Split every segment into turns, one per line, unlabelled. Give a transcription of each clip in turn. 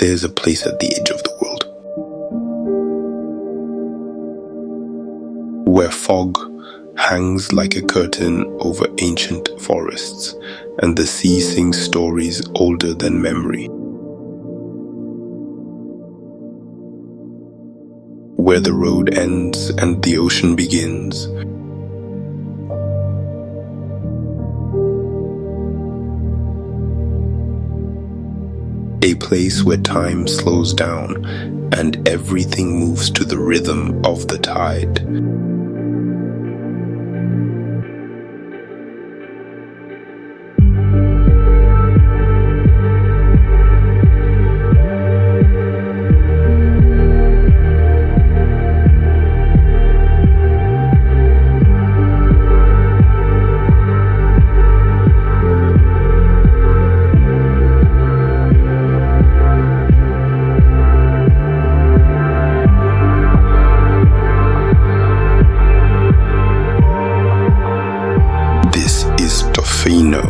there's a place at the edge of the world where fog hangs like a curtain over ancient forests, and the sea sings stories older than memory. Where the road ends and the ocean begins. A place where time slows down and everything moves to the rhythm of the tide. This is Tofino.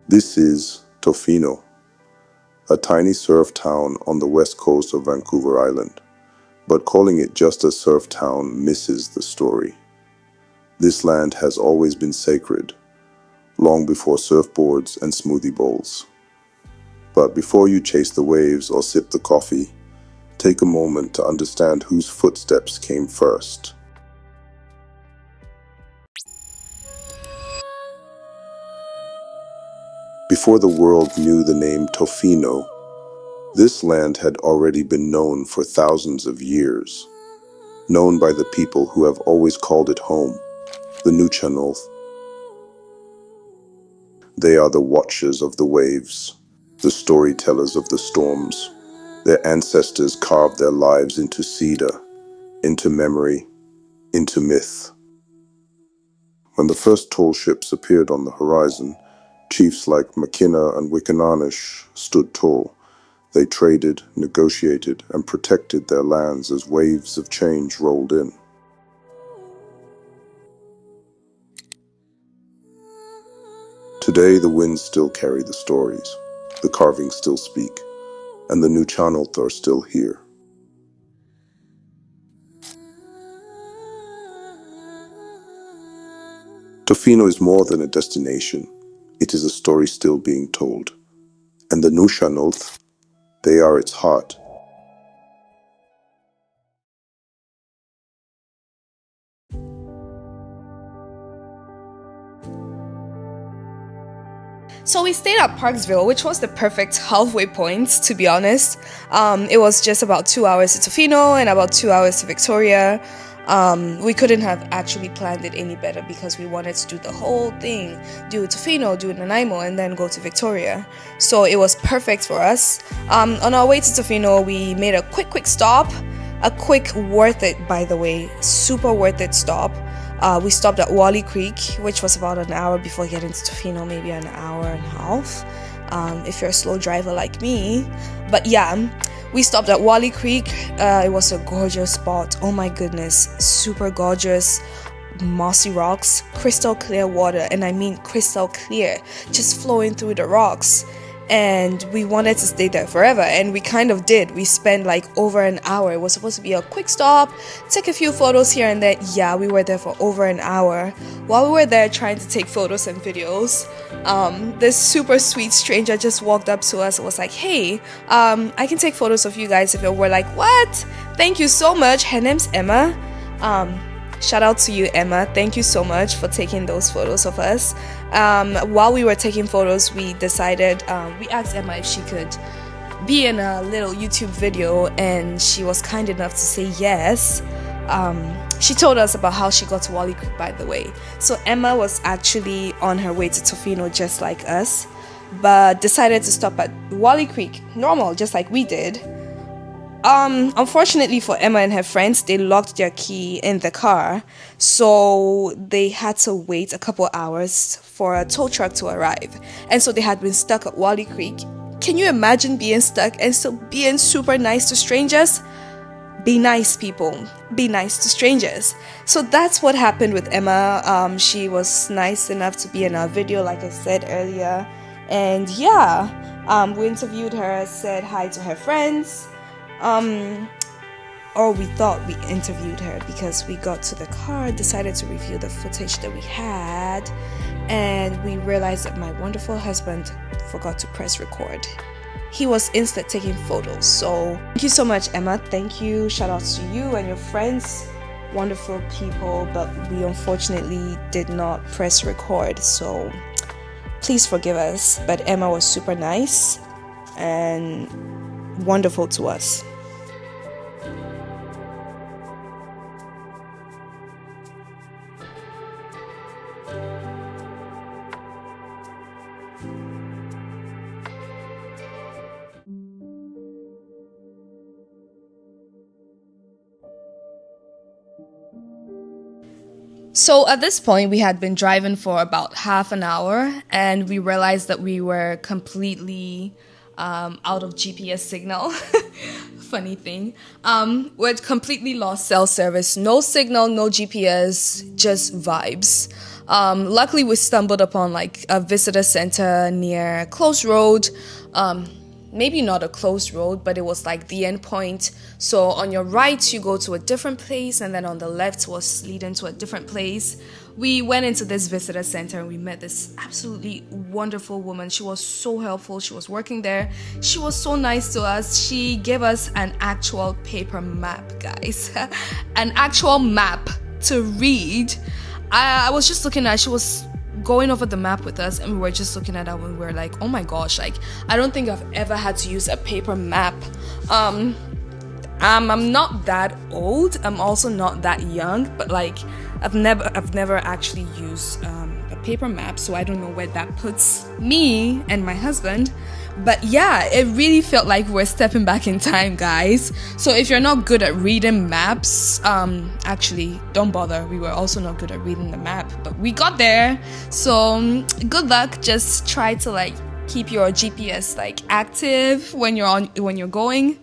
This is Tofino, a tiny surf town on the west coast of Vancouver Island, but calling it just a surf town misses the story. This land has always been sacred, long before surfboards and smoothie bowls. But before you chase the waves or sip the coffee, take a moment to understand whose footsteps came first. Before the world knew the name Tofino, this land had already been known for thousands of years, known by the people who have always called it home, the Nuchanoth. They are the watchers of the waves, the storytellers of the storms. Their ancestors carved their lives into cedar, into memory, into myth. When the first tall ships appeared on the horizon, chiefs like Makina and Wickananish stood tall. They traded, negotiated, and protected their lands as waves of change rolled in. Today, the winds still carry the stories, the carvings still speak, and the Nuchanoth are still here. Tofino is more than a destination. It is a story still being told. And the Nuchanoth, they are its heart.
So we stayed at Parksville, which was the perfect halfway point, to be honest. It was just about 2 hours to Tofino and about 2 hours to Victoria. We couldn't have actually planned it any better because we wanted to do the whole thing, do Tofino, do Nanaimo, and then go to Victoria. So it was perfect for us. On our way to Tofino, we made a quick stop, a quick worth it, by the way, super worth it stop. We stopped at Wally Creek, which was about an hour before getting to Tofino, maybe an hour and a half, if you're a slow driver like me. But yeah, we stopped at Wally Creek. It was a gorgeous spot. Oh my goodness, super gorgeous. Mossy rocks, crystal clear water, and I mean crystal clear, just flowing through the rocks. And we wanted to stay there forever, and we kind of did. We spent like over an hour. It was supposed to be a quick stop, take a few photos here and there. Yeah, we were there for over an hour. While we were there trying to take photos and videos, this super sweet stranger just walked up to us and was like, hey, I can take photos of you guys. If you were like, what? Thank you so much. Her name's Emma. Shout out to you, Emma. Thank you so much for taking those photos of us. While we were taking photos, we decided, we asked Emma if she could be in a little YouTube video, and she was kind enough to say yes. She told us about how she got to Wally Creek, by the way. So Emma was actually on her way to Tofino just like us, but decided to stop at Wally Creek, normal, just like we did. Unfortunately for Emma and her friends, they locked their key in the car, so they had to wait a couple hours for a tow truck to arrive. And so they had been stuck at Wally Creek. Can you imagine being stuck and still being super nice to strangers? be nice, people. Be nice to strangers. So that's what happened with Emma. She was nice enough to be in our video, like I said earlier. And yeah, we interviewed her, said hi to her friends. Or we thought we interviewed her, because we got to the car, decided to review the footage that we had, and we realized that my wonderful husband forgot to press record. He was instead taking photos. So thank you so much, Emma. Thank you. Shout outs to you and your friends. Wonderful people, but we unfortunately did not press record, so please forgive us. But Emma was super nice and wonderful to us. So at this point, we had been driving for about half an hour, and we realized that we were completely out of GPS signal. Funny thing. We'd completely lost cell service. No signal, no GPS, just vibes. Luckily, we stumbled upon like a visitor center near Close Road. Maybe not a closed road, but it was like the end point. So on your right, you go to a different place, and then on the left was leading to a different place. We went into this visitor center and we met this absolutely wonderful woman. She was so helpful. She was working there. She was so nice to us. She gave us an actual paper map, guys. An actual map to read. I was just looking at, she was going over the map with us, and we were just looking at it and we were like, oh my gosh, like I don't think I've ever had to use a paper map. I'm not that old, I'm also not that young, but like I've never actually used a paper map, so I don't know where that puts me and my husband. But yeah, it really felt like we're stepping back in time, guys. So if you're not good at reading maps, actually don't bother. We were also not good at reading the map, but we got there. So good luck. Just try to like keep your GPS like active when you're going.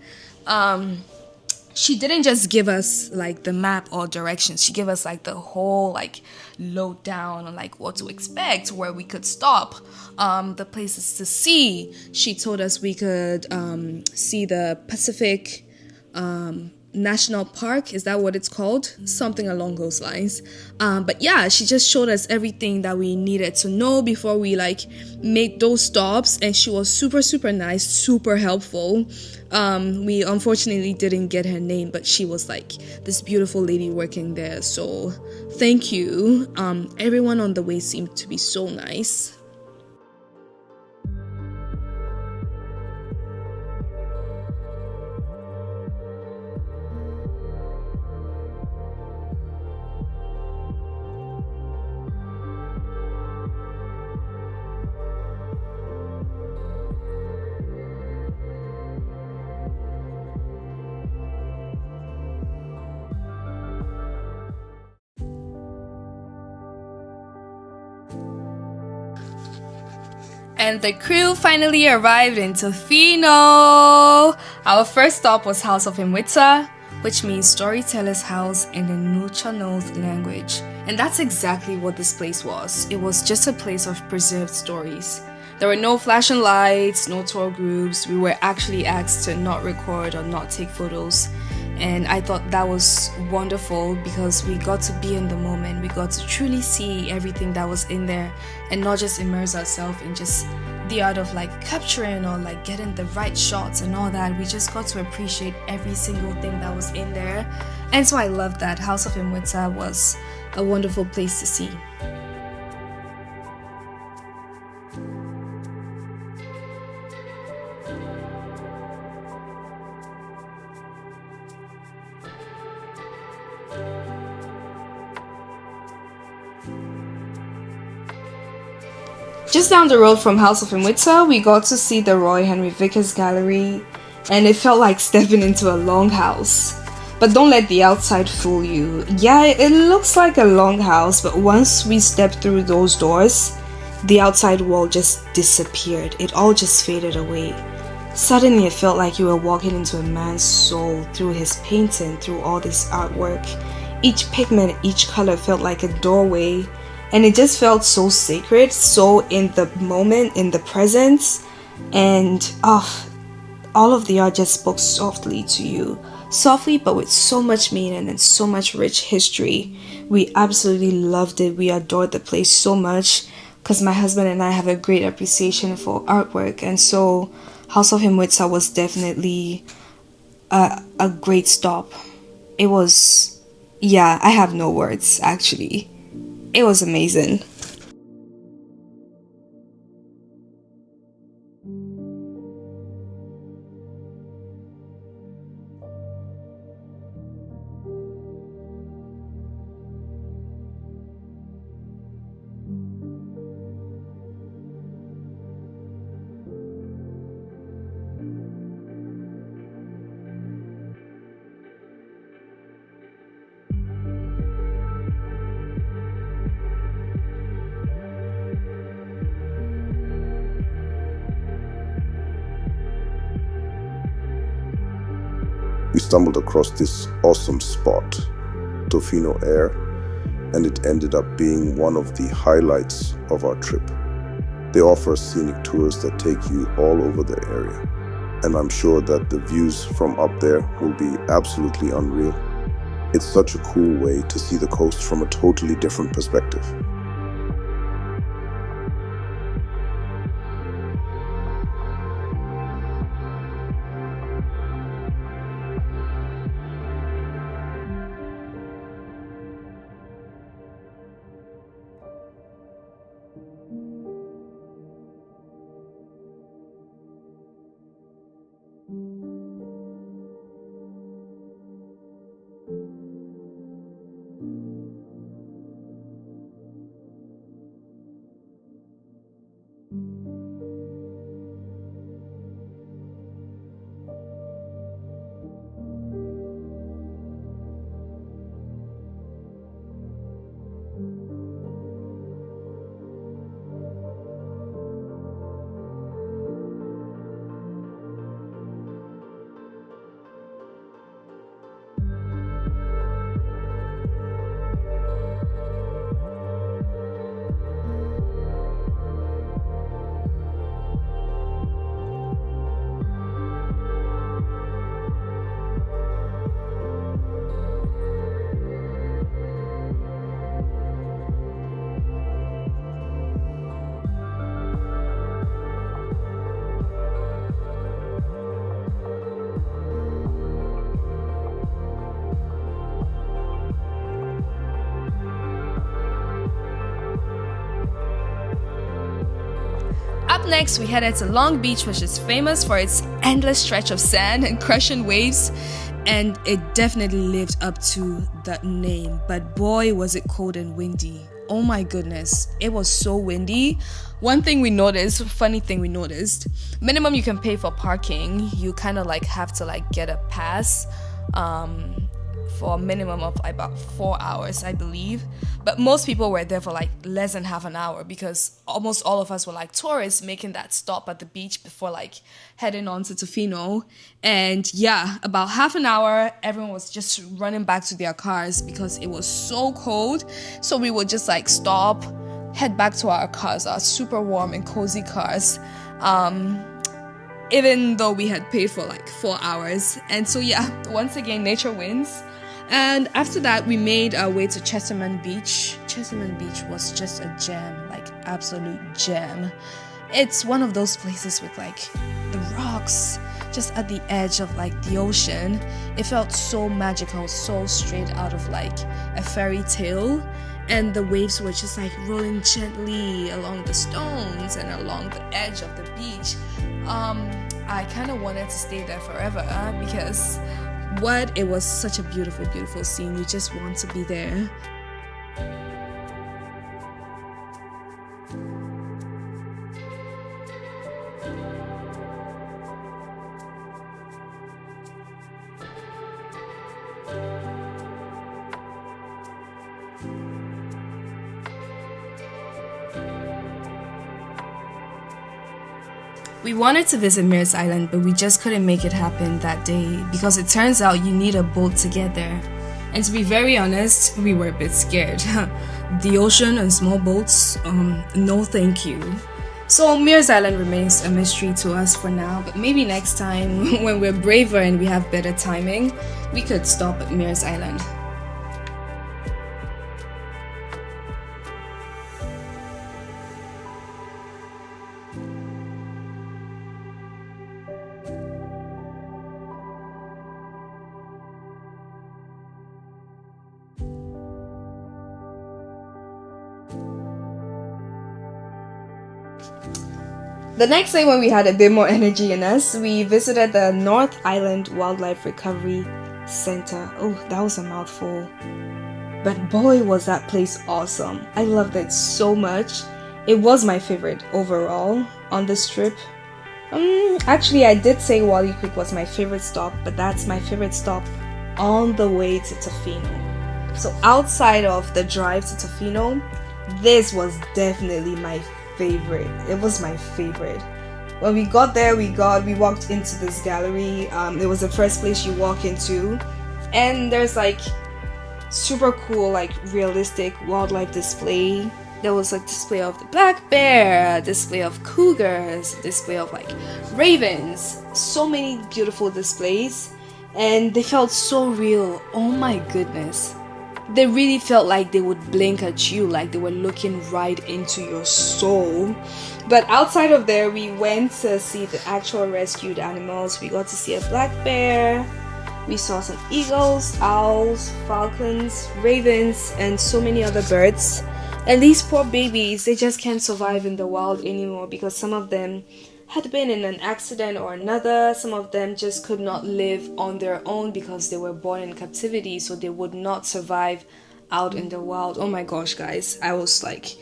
She didn't just give us like the map or directions. She gave us like the whole like lowdown on like what to expect, where we could stop, the places to see. She told us we could see the Pacific National Park. Is that what it's called? Something along those lines. But yeah, she just showed us everything that we needed to know before we like made those stops, and she was super, super nice, super helpful. We unfortunately didn't get her name, but she was like this beautiful lady working there. So thank you. Everyone on the way seemed to be so nice. And the crew finally arrived in Tofino. Our first stop was House of Himwitsa, which means storyteller's house in the Nuchanoth language. And that's exactly what this place was. It was just a place of preserved stories. There were no flashing lights, no tour groups. We were actually asked to not record or not take photos. And I thought that was wonderful because we got to be in the moment. We got to truly see everything that was in there and not just immerse ourselves in just the art of like capturing or like getting the right shots and all that. We just got to appreciate every single thing that was in there. And so I loved that. House of Himwitsa was a wonderful place to see. Just down the road from House of Himwitsa, we got to see the Roy Henry Vickers Gallery, and it felt like stepping into a longhouse. But don't let the outside fool you. Yeah, it looks like a longhouse, but once we stepped through those doors, the outside wall just disappeared. It all just faded away. Suddenly, it felt like you were walking into a man's soul through his painting, through all this artwork. Each pigment, each color felt like a doorway, and it just felt so sacred, so in the moment, in the present, and all of the art just spoke softly to you. Softly, but with so much meaning and so much rich history. We absolutely loved it. We adored the place so much because my husband and I have a great appreciation for artwork, and so House of Himwitsa was definitely a great stop. It was, yeah, I have no words actually. It was amazing.
We stumbled across this awesome spot, Tofino Air, and it ended up being one of the highlights of our trip. They offer scenic tours that take you all over the area, and I'm sure that the views from up there will be absolutely unreal. It's such a cool way to see the coast from a totally different perspective.
Up next, we headed to Long Beach, which is famous for its endless stretch of sand and crushing waves, and it definitely lived up to that name. But boy, was it cold and windy. Oh my goodness, it was so windy. Funny thing we noticed, minimum you can pay for parking. You kind of like have to like get a pass for a minimum of about 4 hours, I believe. But most people were there for like less than half an hour because almost all of us were like tourists making that stop at the beach before like heading on to Tofino. And yeah, about half an hour, everyone was just running back to their cars because it was so cold. So we would just like stop, head back to our cars, our super warm and cozy cars. Even though we had paid for like 4 hours. And so yeah, once again, nature wins. And after that, we made our way to Chesterman Beach. Chesterman Beach was just a gem, like absolute gem. It's one of those places with like the rocks just at the edge of like the ocean. It felt so magical, so straight out of like a fairy tale. And the waves were just like rolling gently along the stones and along the edge of the beach. I kind of wanted to stay there forever because it was such a beautiful, beautiful scene. You just want to be there. We wanted to visit Meares Island, but we just couldn't make it happen that day because it turns out you need a boat to get there. And to be very honest, we were a bit scared. The ocean and small boats, no thank you. So Meares Island remains a mystery to us for now, but maybe next time when we're braver and we have better timing, we could stop at Meares Island. The next day, when we had a bit more energy in us, we visited the North Island Wildlife Recovery Center. Oh, that was a mouthful. But boy, was that place awesome. I loved it so much. It was my favorite overall on this trip. Actually, I did say Wally Creek was my favorite stop, but that's my favorite stop on the way to Tofino. So outside of the drive to Tofino, this was definitely my favorite. It was my favorite. When we got there, we walked into this gallery. It was the first place you walk into, and there's like super cool, like realistic wildlife display. There was a display of the black bear, a display of cougars, a display of like ravens. So many beautiful displays, and they felt so real. Oh my goodness. They really felt like they would blink at you, like they were looking right into your soul. But outside of there, we went to see the actual rescued animals. We got to see a black bear. We saw some eagles, owls, falcons, ravens, and so many other birds. And these poor babies, they just can't survive in the wild anymore because some of them had been in an accident or another. Some of them just could not live on their own because they were born in captivity, so they would not survive out in the wild. Oh my gosh, guys, I was like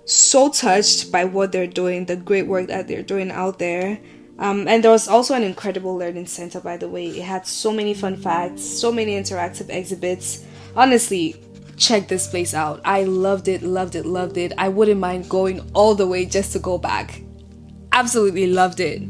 so touched by what they're doing, the great work that they're doing out there. And there was also an incredible learning center, by the way. It had so many fun facts, so many interactive exhibits. Honestly, check this place out. I loved it, loved it, loved it. I wouldn't mind going all the way just to go back. Absolutely loved it.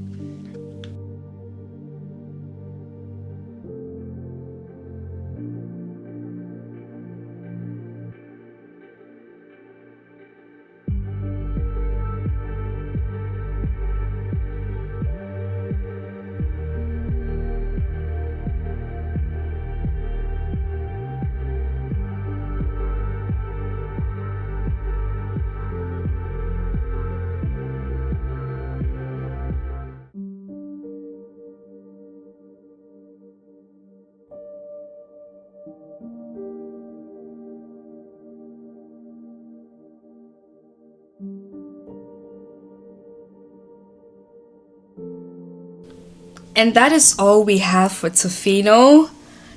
And that is all we have for Tofino.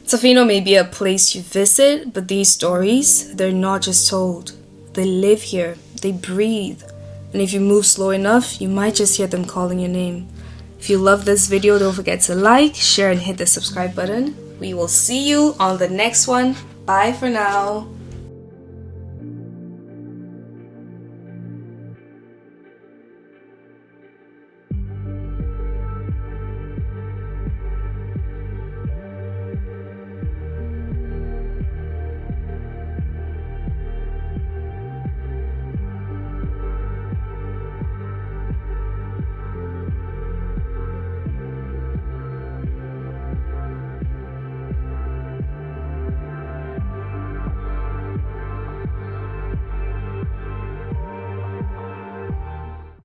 Tofino may be a place you visit, but these stories, they're not just told. They live here, they breathe. And if you move slow enough, you might just hear them calling your name. If you love this video, don't forget to like, share, and hit the subscribe button. We will see you on the next one. Bye for now.